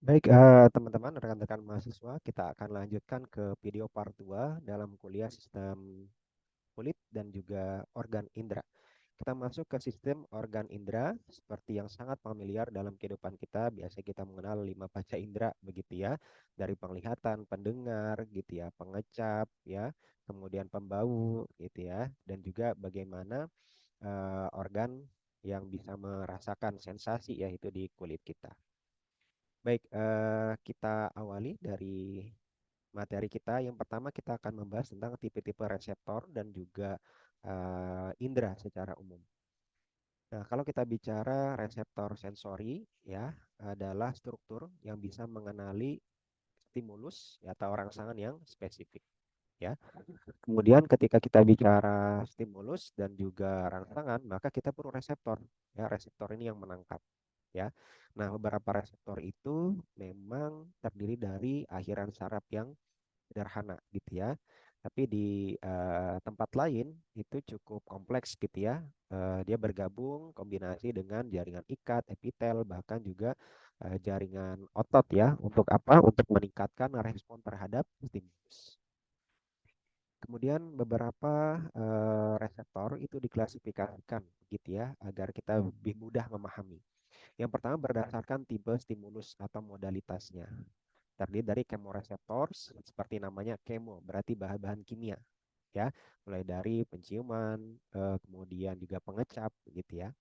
Baik, teman-teman, rekan-rekan mahasiswa, kita akan lanjutkan ke video part 2 dalam kuliah sistem kulit dan juga organ indera. Kita masuk ke sistem organ indera seperti yang sangat familiar dalam kehidupan kita. Biasa kita mengenal 5 panca indera begitu ya. Dari penglihatan, pendengar gitu ya, pengecap ya, kemudian pembau gitu ya, dan juga bagaimana organ yang bisa merasakan sensasi yaitu di kulit kita. Baik, kita awali dari materi kita. Yang pertama kita akan membahas tentang tipe-tipe reseptor dan juga indera secara umum. Nah, kalau kita bicara reseptor sensori, ya, adalah struktur yang bisa mengenali stimulus ya, atau rangsangan yang spesifik. Ya, kemudian ketika kita bicara stimulus dan juga rangsangan, maka kita perlu reseptor. Ya, reseptor ini yang menangkap. Ya, nah beberapa reseptor itu memang terdiri dari akhiran saraf yang sederhana gitu ya. Tapi di tempat lain itu cukup kompleks gitu ya. Dia bergabung kombinasi dengan jaringan ikat, epitel, bahkan juga jaringan otot ya. Untuk apa? Untuk meningkatkan respon terhadap stimulus. Kemudian beberapa reseptor itu diklasifikasikan gitu ya agar kita lebih mudah memahami. Yang pertama berdasarkan tipe stimulus atau modalitasnya. Terdiri dari chemoreceptors, seperti namanya chemo, berarti bahan-bahan kimia, ya, mulai dari penciuman, kemudian juga pengecap, gitu ya.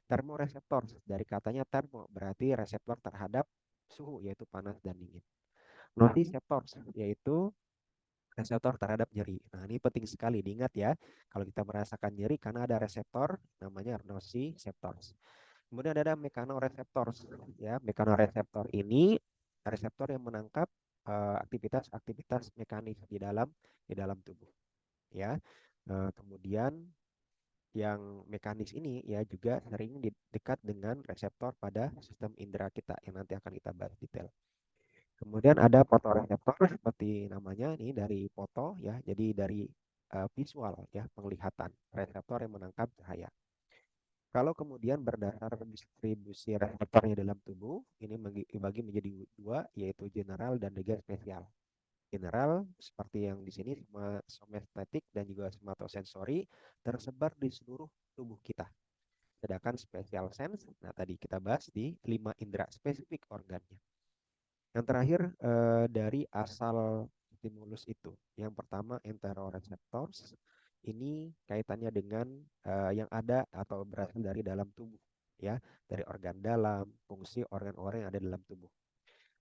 Thermoreceptors, dari katanya thermo, berarti reseptor terhadap suhu, yaitu panas dan dingin. Nociceptors, yaitu reseptor terhadap nyeri. Nah, ini penting sekali diingat ya, kalau kita merasakan nyeri karena ada reseptor, namanya nociceptors. Kemudian ada mechanoreceptors, ya. Mechanoreceptor ini reseptor yang menangkap aktivitas-aktivitas mekanis di dalam tubuh, ya. Kemudian yang mekanis ini ya juga sering dekat dengan reseptor pada sistem indera kita yang nanti akan kita bahas detail. Kemudian ada fotoreseptor seperti namanya ini dari foto ya, jadi dari visual ya, penglihatan, reseptor yang menangkap cahaya. Kalau kemudian berdasar distribusi reseptornya dalam tubuh, ini dibagi menjadi dua, yaitu general dan juga spesial. General, seperti yang di sini, somestetik dan juga somatosensori, tersebar di seluruh tubuh kita. Sedangkan spesial sense, nah tadi kita bahas di 5 indera spesifik organnya. Yang terakhir, dari asal stimulus itu. Yang pertama, enteroreceptors. Ini kaitannya dengan yang ada atau berasal dari dalam tubuh, ya, dari organ dalam, fungsi organ-organ yang ada dalam tubuh.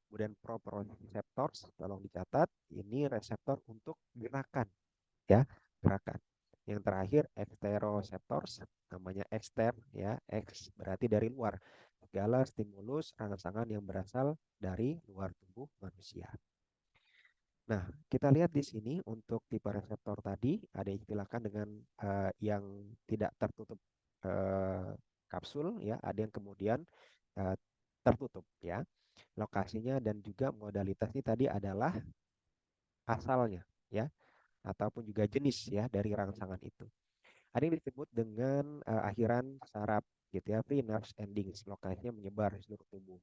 Kemudian proprioceptors, tolong dicatat, ini reseptor untuk gerakan, ya, gerakan. Yang terakhir, exteroceptors, namanya exter, ya, X berarti dari luar. Segala stimulus rangsangan yang berasal dari luar tubuh manusia. Nah, kita lihat di sini untuk tipe reseptor tadi ada yang istilahkan dengan yang tidak tertutup eh, kapsul ya, ada yang kemudian eh, tertutup ya. Lokasinya dan juga modalitas ini tadi adalah asalnya ya, ataupun juga jenis ya dari rangsangan itu. Ada yang disebut dengan akhiran saraf gitu ya, free nerve endings, lokasinya menyebar di seluruh tubuh.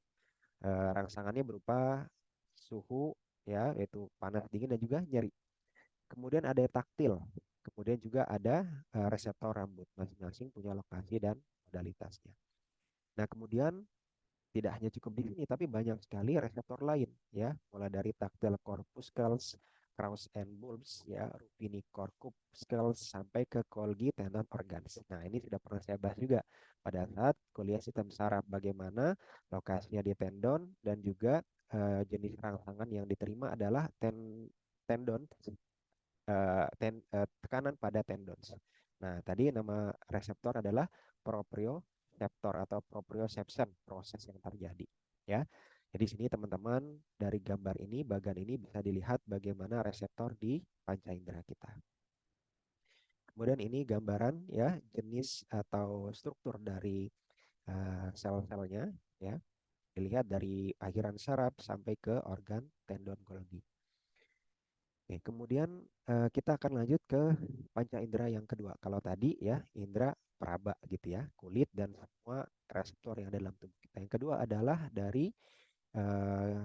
Rangsangannya berupa suhu ya, yaitu panas dingin dan juga nyeri. Kemudian ada taktil, kemudian juga ada reseptor rambut, masing-masing punya lokasi dan modalitasnya. Nah, kemudian tidak hanya cukup di sini, tapi banyak sekali reseptor lain, ya, mulai dari tactile corpuscles, Krauss and bulbs, ya, Ruffini corpuscles, sampai ke Golgi tendon organs. Nah, ini sudah pernah saya bahas juga pada saat kuliah sistem saraf, bagaimana lokasinya di tendon dan juga jenis rangsangan yang diterima adalah tendon, tekanan pada tendons. Nah, tadi nama reseptor adalah proprioceptor atau proprioception, proses yang terjadi. Ya, jadi sini teman-teman dari gambar ini, bagian ini bisa dilihat bagaimana reseptor di panca indera kita. Kemudian ini gambaran ya jenis atau struktur dari sel-selnya ya. Dilihat dari akhiran saraf sampai ke organ tendon Golgi. Oke, kemudian kita akan lanjut ke panca indera yang kedua. Kalau tadi ya indera peraba gitu ya, kulit dan semua reseptor yang ada dalam tubuh kita. Yang kedua adalah dari eh,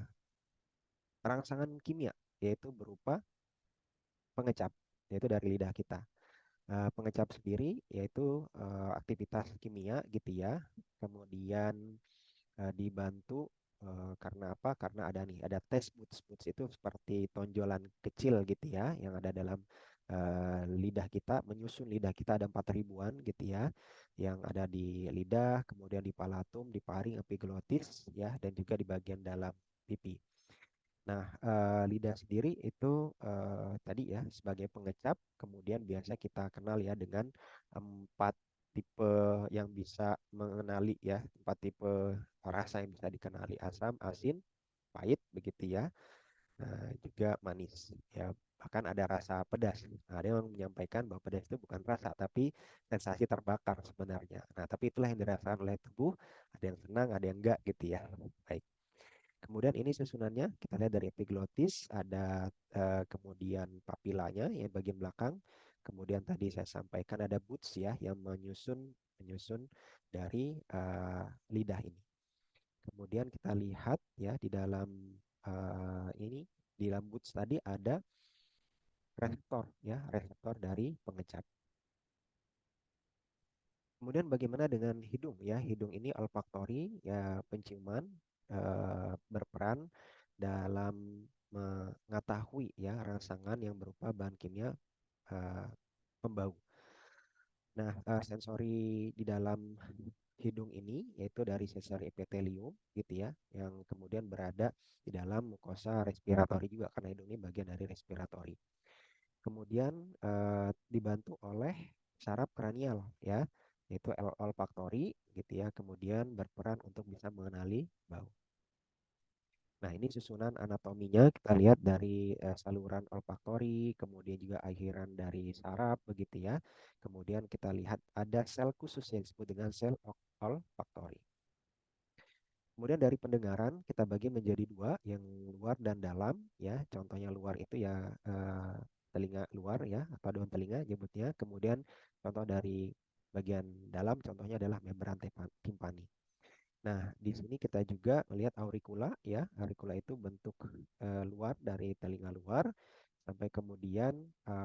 rangsangan kimia, yaitu berupa pengecap, yaitu dari lidah kita. Pengecap sendiri yaitu aktivitas kimia gitu ya. Kemudian dibantu karena apa? Karena ada test buds. Buds itu seperti tonjolan kecil gitu ya yang ada dalam lidah kita, menyusun lidah kita ada 4 ribuan gitu ya, yang ada di lidah, kemudian di palatum, di paring, epiglotis ya, dan juga di bagian dalam pipi. Nah, lidah sendiri itu tadi ya sebagai pengecap, kemudian biasa kita kenal ya dengan 4 tipe yang bisa mengenali ya, 4 tipe rasa yang bisa dikenali: asam, asin, pahit, begitu ya. Juga manis ya. Bahkan ada rasa pedas. Nah, ada yang menyampaikan bahwa pedas itu bukan rasa, tapi sensasi terbakar sebenarnya. Nah, tapi itulah yang dirasakan oleh tubuh. Ada yang senang, ada yang enggak gitu ya. Baik. Kemudian ini susunannya kita lihat dari epiglotis, ada kemudian papilanya yang bagian belakang. Kemudian tadi saya sampaikan ada buds ya yang menyusun menyusun dari lidah ini. Kemudian kita lihat ya di dalam ini di dalam buds tadi ada reseptor ya, reseptor dari pengecap. Kemudian bagaimana dengan hidung ya? Hidung ini olfaktori ya, penciuman, berperan dalam mengetahui ya rangsangan yang berupa bahan kimia eh, pembau. Nah, sensori di dalam hidung ini yaitu dari sensori epitelium gitu ya, yang kemudian berada di dalam mukosa respiratori juga, karena hidung ini bagian dari respiratori. Kemudian dibantu oleh saraf kranial ya, yaitu olfaktori gitu ya, kemudian berperan untuk bisa mengenali bau. Nah, ini susunan anatominya kita lihat dari saluran olfaktori, kemudian juga akhiran dari saraf begitu ya. Kemudian kita lihat ada sel khusus yang disebut dengan sel olfaktori. Kemudian dari pendengaran kita bagi menjadi dua, yang luar dan dalam ya. Contohnya luar itu ya telinga luar ya, atau daun telinga nyebutnya. Kemudian contoh dari bagian dalam contohnya adalah membran timpani. Nah, di sini kita juga melihat auricula ya. Auricula itu bentuk luar dari telinga luar, sampai kemudian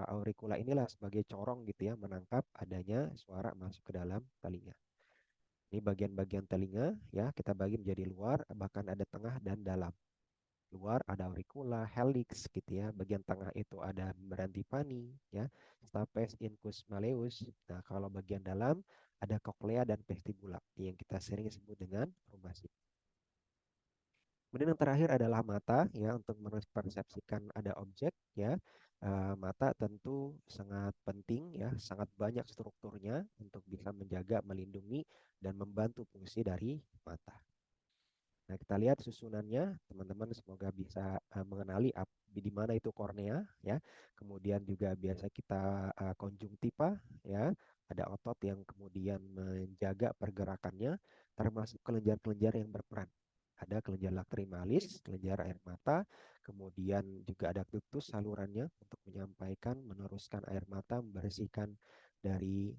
auricula inilah sebagai corong gitu ya, menangkap adanya suara masuk ke dalam telinga. Ini bagian-bagian telinga ya, kita bagi menjadi luar, bahkan ada tengah dan dalam. Luar ada auricula, helix gitu ya. Bagian tengah itu ada membran timpani ya, stapes, incus, malleus. Nah, kalau bagian dalam ada cochlea dan vestibula yang kita sering sebut dengan rumah. Kemudian yang terakhir adalah mata ya, untuk mempersepsikan ada objek ya. Mata tentu sangat penting ya, sangat banyak strukturnya untuk bisa menjaga, melindungi, dan membantu fungsi dari mata. Nah, kita lihat susunannya, teman-teman semoga bisa mengenali di mana itu kornea ya. Kemudian juga biasa kita konjungtiva ya, ada otot yang kemudian menjaga pergerakannya, termasuk kelenjar-kelenjar yang berperan. Ada kelenjar lacrimalis, kelenjar air mata, kemudian juga ada ductus salurannya untuk menyampaikan, meneruskan air mata, membersihkan dari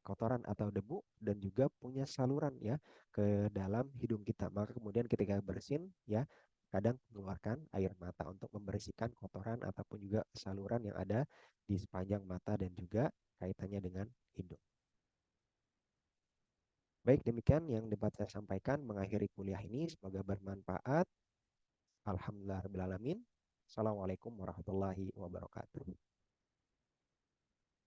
kotoran atau debu, dan juga punya saluran ya ke dalam hidung kita. Maka kemudian ketika bersin ya, kadang mengeluarkan air mata untuk membersihkan kotoran ataupun juga saluran yang ada di sepanjang mata dan juga kaitannya dengan hidung. Baik, demikian yang dapat saya sampaikan mengakhiri kuliah ini. Semoga bermanfaat. Alhamdulillah rabbil alamin. Assalamualaikum warahmatullahi wabarakatuh.